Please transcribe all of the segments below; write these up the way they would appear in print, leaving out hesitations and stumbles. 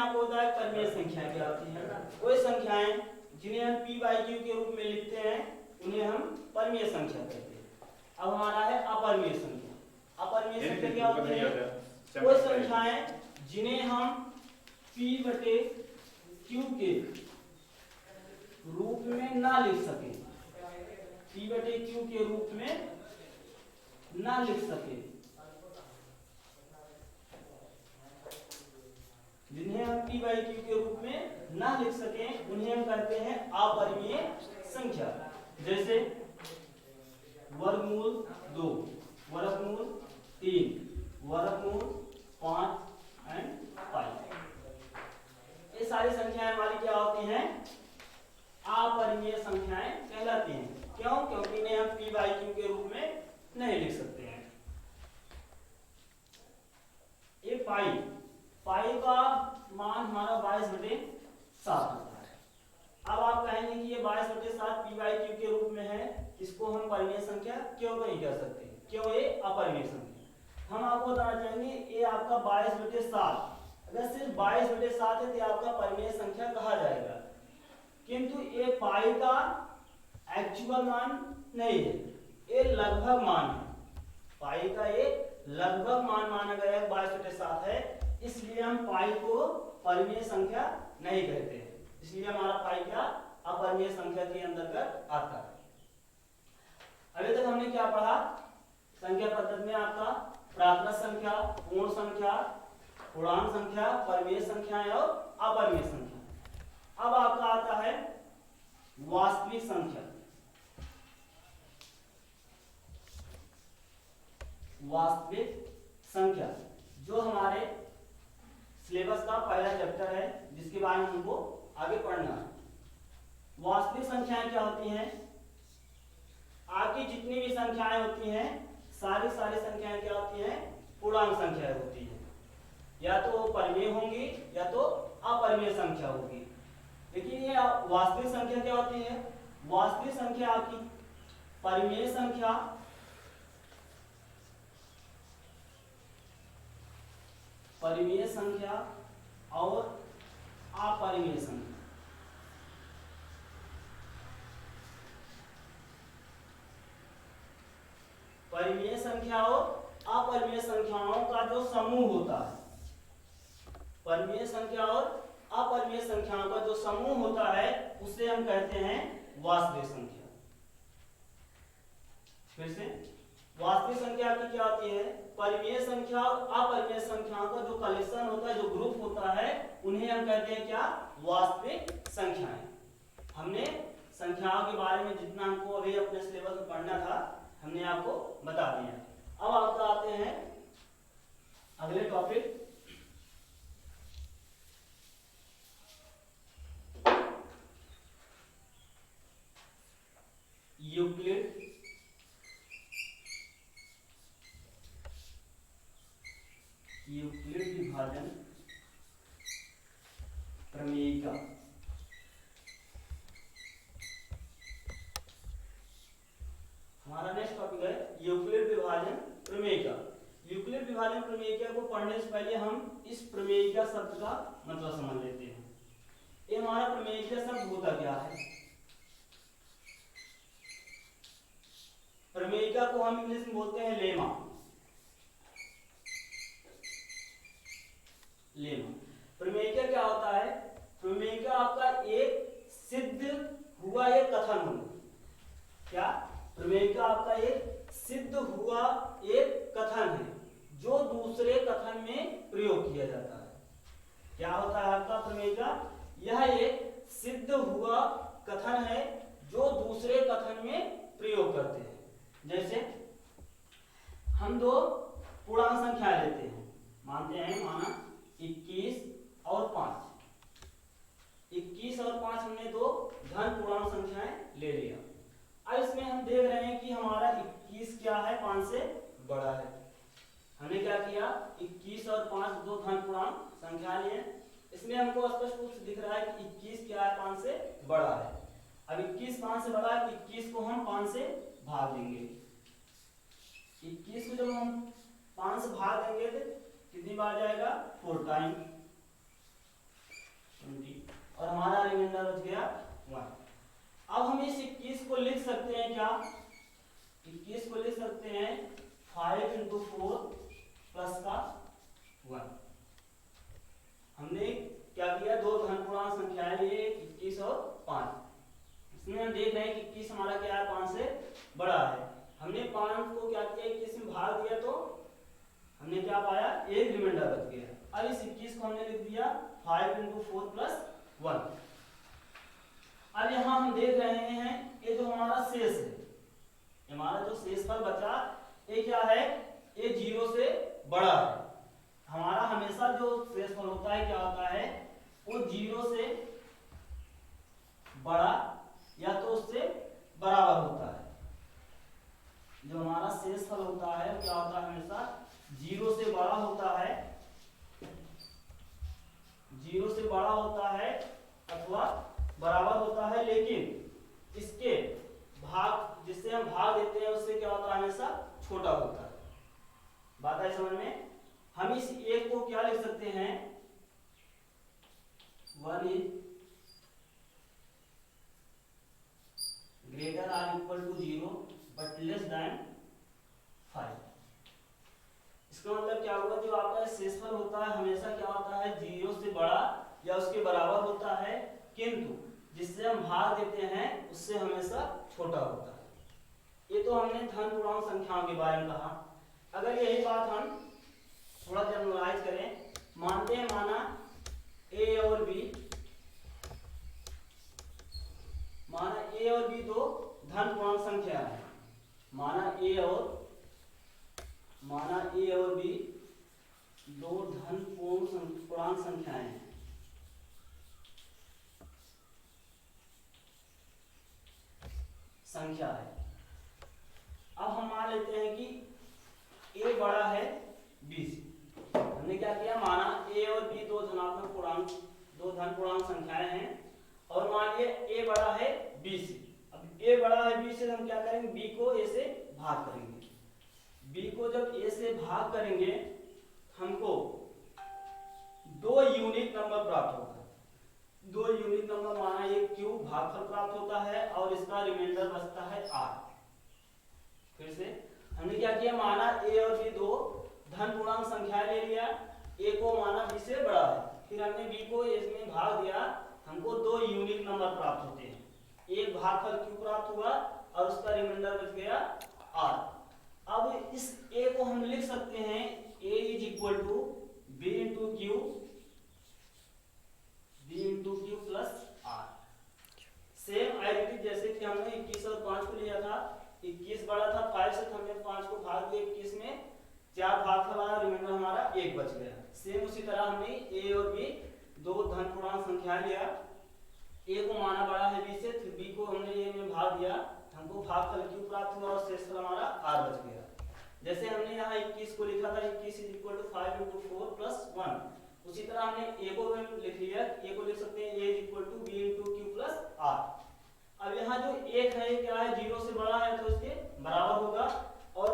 आपको बताया परिमेय संख्या क्या होती है ना, वही संख्याएं जिन्हें हम p बाई क्यू के रूप में लिखते हैं उन्हें हम परिमेय संख्या कहते हैं। अब हमारा है अपरिमेय संख्या। अपरिमेय संख्या क्या होती है? वो संख्याएं जिन्हें हम p बटे q के रूप में ना लिख सके, p बटे q के रूप में ना लिख सके, जिन्हें हम p बाई q के रूप में ना लिख सकें उन्हें हम कहते हैं अपरिमेय संख्या। जैसे वर्गमूल 2, वर्गमूल 3, वर्गमूल 5 एंड 5, ये सारी संख्याएं हमारी क्या होती हैं? अपरिमेय संख्याएं कहलाती हैं। क्यों? क्योंकि इन्हें हम p बाई q के रूप में नहीं लिख सकते हैं। ये पाई का मान हमारा 22/7 होता है। अब आप कहेंगे कि ये 22/7 p बाई q के रूप में है, इसको हम परिमेय संख्या क्यों नहीं कह सकते, क्यों ये अपरिमेय संख्या? हम आपको बताना चाहेंगे ये आपका 22/7, अगर सिर्फ 22/7 है तो आपका परिमेय संख्या कहा जाएगा, किंतु ये पाई का एक्चुअल मान नहीं है, ये लगभग मान है। पाई का एक लगभग मान माना गया है 22/7 है, इसलिए हम पाई को परिमेय संख्या नहीं कहते हैं, इसलिए हमारा पाई क्या अपरिमेय संख्या के अंतर्गत आता है। अभी तक हमने क्या पढ़ा? संख्या पद्धति में आपका प्राकृत संख्या, पूर्ण संख्या, पूर्णांक संख्या, परिमेय संख्याएं और अपरिमेय संख्या। अब आपका आता है वास्तविक संख्या। वास्तविक संख्या जो हमारे सिलेबस का पहला चैप्टर है, जिसके बारे में हमको आगे पढ़ना है। वास्तविक संख्याएं क्या होती हैं? आपकी जितनी भी संख्याएं होती हैं सारी संख्याएं क्या होती हैं? पूर्णांक संख्याएं होती हैं, या तो परिमेय होंगी या तो अपरिमेय संख्या होगी। लेकिन ये वास्तविक संख्या क्या होती है? वास्तविक संख्या आपकी परिमेय संख्या, परिमेय संख्या और अपरिमेय संख्या। परिमेय संख्या और अपरिमेय संख्याओं का जो समूह होता है, परिमेय संख्या और अपरिमेय संख्याओं का जो समूह होता है उसे हम कहते हैं वास्तविक संख्या। फिर से, वास्तविक संख्या की क्या होती है? परिमेय संख्या और अपरिमेय संख्याओं का जो कलेक्शन होता है, जो ग्रुप होता है, उन्हें हम कहते हैं क्या? वास्तविक संख्याएं। हमने संख्याओं के बारे में जितना हमको अभी अपने सिलेबस में पढ़ना था हमने आपको बता दिया। अब आपका आते हैं अगले टॉपिक, यूक्लिड विभाजन प्रमेयिका। हमारा नेक्स्ट टॉपिक है यूक्लिड विभाजन प्रमेयिका। यूक्लिड विभाजन प्रमेयिका को पढ़ने से पहले हम इस प्रमेयिका शब्द का मतलब समझ लेते हैं। ये हमारा प्रमेयिका शब्द होता क्या है? प्रमेयिका को हम इंग्लिश में बोलते हैं लेमा। लेमा प्रमेयिका क्या होता है? प्रमेयिका आपका एक सिद्ध हुआ एक कथन होगा। क्या? प्रमेयिका आपका एक सिद्ध हुआ एक कथन है जो दूसरे कथन में प्रयोग किया जाता है। क्या होता है आपका प्रमेयिका? यह एक सिद्ध हुआ कथन है जो दूसरे कथन में प्रयोग करते हैं। जैसे हम दो पूर्णांक संख्या लेते हैं, मानते हैं माना 21 और 5। 21 और 5 हमने दो धन पूर्णांक संख्याएं ले लिया। अब इसमें हम देख रहे हैं कि हमारा 21 क्या है? 5 से बड़ा है। हमने क्या किया? 21 और 5 दो धन पूर्णांक संख्या लिए। इसमें हमको स्पष्ट रूप से दिख रहा है कि 21 क्या है? 5 से बड़ा है। अब 21 5 से बड़ा है, 21 को हम 5 से भाग देंगे। 21 को जब हम 5 से भाग देंगे तो कितनी बार जाएगा? 4 टाइम। 20 और हमारा रिमाइंडर बच गया 1। अब हम इस 21 को लिख सकते हैं क्या, 21 को लिख सकते हैं 5 इंटू 4 प्लस का 1। हमने क्या किया, दो धन पूर्णांक संख्याएं लिए 21 और 5। इसमें हम देख रहे हैं कि 21 हमारा क्या है, 5 से बड़ा है। हमने 5 को क्या किया, 21 में भाग दिया तो हमने क्या पाया, एक रिमाइंडर बच गया। अब इस 21 को हमने लिख दिया 5 इंटू 4 प्लस 1। अब यहाँ हम देख रहे हैं ये जो हमारा शेष है, हमारा जो शेषफल बचा ये क्या है, ये 0 से बड़ा है। हमारा हमेशा जो शेषफल होता है क्या होता है, वो 0 से बड़ा या तो उससे बराबर होता है। जो हमारा शेषफल होता है क्या होता है, हमेशा 0 से बड़ा होता है, 0 से बड़ा होता है अथवा बराबर होता है। लेकिन इसके भाग जिससे हम भाग देते हैं उससे क्या होता है, हमेशा छोटा होता है। बात है समझ में। हम इस एक को क्या लिख सकते हैं, 1 is greater or equal to 0 but less than 5। इसका मतलब क्या होगा, जो आपका शेषफल होता है हमेशा क्या होता है, 0 से बड़ा या उसके बराबर होता है, किंतु जिससे हम भाग देते हैं उससे हमेशा छोटा होता है। ये तो हमने धन पूर्णांक संख्याओं के बारे में कहा। अगर यही बात हम थोड़ा जनरलाइज करें, मानते हैं माना ए और बी, माना ए और बी दो धन पूर्णांक संख्या है, माना ए और बी दो धन पूर्णांक संख्याएं हैं। संख्या है। अब हम मान लेते हैं कि a बड़ा है b से। हमने क्या किया, माना a और b दो धन पूर्णांक संख्याएं हैं और मान लिया a बड़ा है b से। अब a बड़ा है b से, हम क्या करेंगे, b को a से भाग करेंगे। b को जब a से भाग करेंगे हमको दो यूनिट नंबर प्राप्त होगा। दो यूनिट नंबर माना ये q भागफल प्राप्त होता है और इसका रिमाइंडर बचता है r। फिर से हमने क्या किया, माना a और b दो धन पूर्णांक संख्याएं ले लिया, a को माना b से बड़ा है, फिर हमने b को a में भाग दिया, हमको दो यूनिट नंबर प्राप्त होते हैं। एक भागफल q प्राप्त हुआ और उसका रिमाइंडर बच गया r। अब इस a को हम लिख सकते हैं a is equal to b into q plus r। Same identity जैसे कि हमने 21 और 5 को लिया था, 21 बड़ा था 5 से, हमने 5 को भाग दिया 21 में, 4 भागफल आया, रिमाइंडर हमारा 1 बच गया। सेम उसी तरह हमने a और b दो धन पूर्णांक संख्या लिया, a को माना बड़ा है b से, फिर b को हमने a में भाग दिया, हमको भागफल q प्राप्त हुआ और शेषफल हमारा r बच गया। जैसे हमने यहाँ 21 को लिखा था 21 is equal to 5 into 4 plus 1, उसी तरह हमने a को लिख लिया, a को लिख सकते हैं a is equal to b into q plus r। अब यहाँ जो एक है क्या है, 0 से बड़ा है तो इसके बराबर होगा और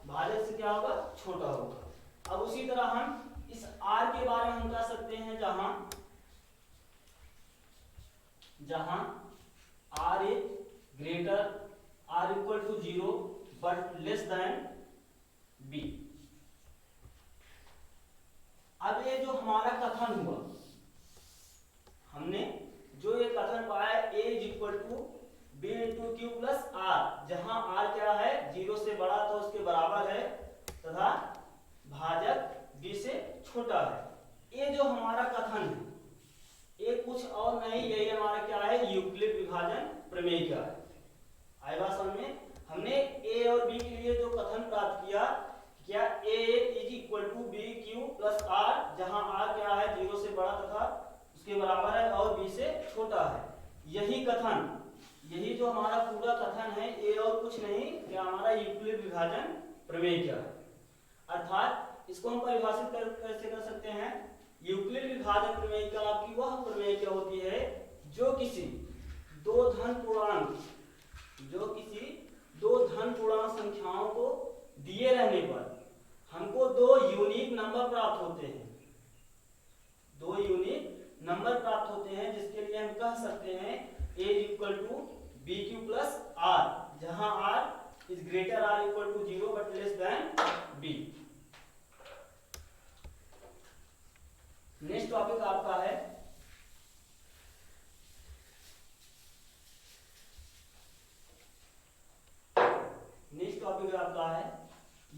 भाजक से क्या होगा, छोटा होगा। अब उसी तरह हम इस r के बारे में हम कह सकते हैं जहां r is greater r equal to 0 but less than b। अब ये जो हमारा कथन हुआ, हमने जो ये कथन पाया a is equal to b into q plus r, जहां r क्या है, 0 से बड़ा तो उसके बराबर है तथा भाजक b से छोटा है। ये जो हमारा कथन है ये कुछ और नहीं, यही हमारा क्या है, यूक्लिड विभाजन प्रमेय का है। आई बात समझ में। हमने a और b के लिए जो कथन प्राप्त किया, क्या a is equal to b q plus r, जहां r क्या है, 0 से बड़ा तथा उसके बराबर है और b से छोटा है। यही कथन, यही जो हमारा पूरा कथन है ये और कुछ नहीं, क्या हमारा यूक्लिड विभाजन प्रमेय क्या है। अर्थात इसको हम परिभाषित कैसे कर सकते हैं, यूक्लिड विभाजन प्रमेय का आपकी वह प्रमेय क्या होती है, जो किसी दो धन पूर्णांक संख्याओं को दिए रहने पर हमको दो यूनिक नंबर प्राप्त होते हैं, दो यूनिक नंबर प्राप्त बी क्यू प्लस आर, जहां r is greater or equal to 0 but less than b. Next topic आपका है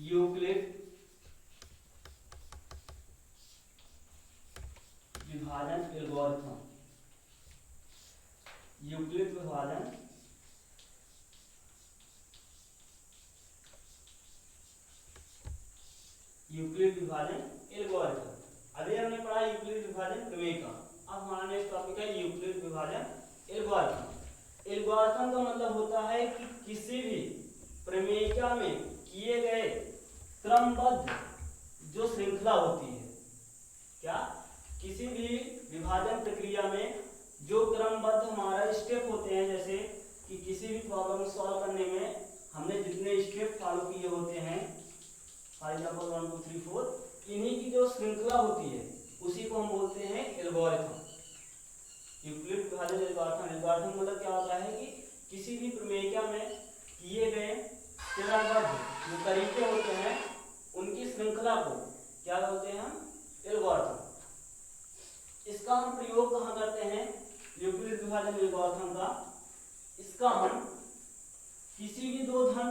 यूक्लिड विभाजन एल्गोरिथम। यूक्लिड विभाजन एल्गोरिथम। अभी हमने पढ़ा यूक्लिड विभाजन प्रमेय का। अब हमारा नेक्स्ट टॉपिक है यूक्लिड विभाजन एल्गोरिथम। एल्गोरिथम का मतलब होता है कि किसी भी प्रमेयिका में किए गए क्रमबद्ध जो श्रृंखला होती है, क्या किसी भी विभाजन प्रक्रिया में जो क्रमबद्ध हमारा स्टेप होते हैं, जैसे कि किसी भी प्रॉब्लम सॉल्व करने में हमने जितने स्टेप फॉलो किए होते हैं, फॉर एग्जाम्पल 1 2 3 4, इन्हीं की जो श्रृंखला होती है उसी को हम बोलते हैं एल्गोरिथम। यूक्लिड विभाजन एल्गोरिथम। एल्गोरिथम मतलब क्या होता है कि किसी भी प्रमेयिका में किए गए क्रमबद्ध जो तरीके होते हैं उनकी श्रृंखला को क्या बोलते हैं हम? एल्गोरिथम। इसका हम प्रयोग कहाँ करते हैं? यूक्लिड विभाजन एल्गोरिथम का इसका हम किसी भी दो धन